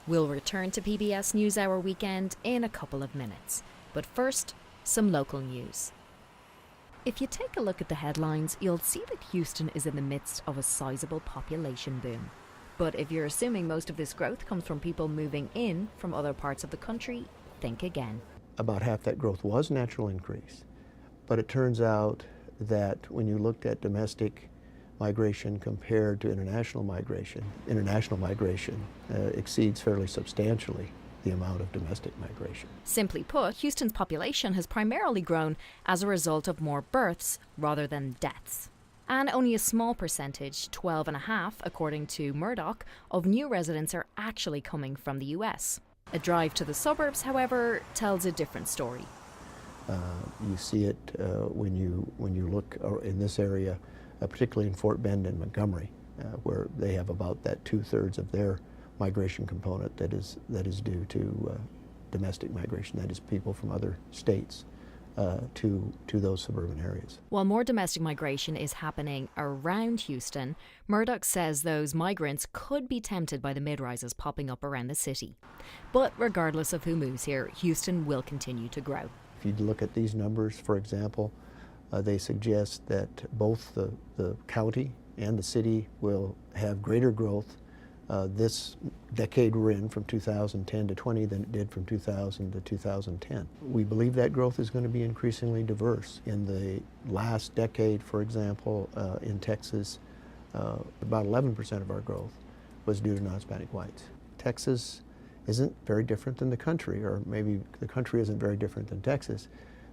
We'll return to PBS NewsHour Weekend in a couple of minutes. But first, some local news. If you take a look at the headlines, you'll see that Houston is in the midst of a sizable population boom. But if you're assuming most of this growth comes from people moving in from other parts of the country, think again. About half that growth was natural increase. But it turns out that when you looked at domestic migration compared to international migration exceeds fairly substantially the amount of domestic migration. Simply put, Houston's population has primarily grown as a result of more births rather than deaths. And only a small percentage, 12.5%, according to Murdoch, of new residents are actually coming from the US. A drive to the suburbs, however, tells a different story. You see it when you look in this area, particularly in Fort Bend and Montgomery, where they have about that 2/3 of their migration component that is due to domestic migration, that is people from other states to those suburban areas. While more domestic migration is happening around Houston, Murdoch says those migrants could be tempted by the mid-rises popping up around the city. But regardless of who moves here, Houston will continue to grow. If you look at these numbers, for example, they suggest that both the county and the city will have greater growth this decade we're in, from 2010 to 20, than it did from 2000 to 2010. We believe that growth is going to be increasingly diverse. In the last decade, for example, in Texas, about 11% of our growth was due to non-Hispanic whites. Texas isn't very different than the country, or maybe the country isn't very different than Texas,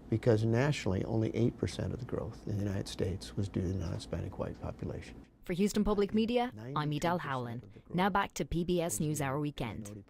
because nationally only 8% of the growth in the United States was due to the non-Hispanic white population. For Houston Public Media, I'm Edel Howland. Now back to PBS NewsHour Weekend.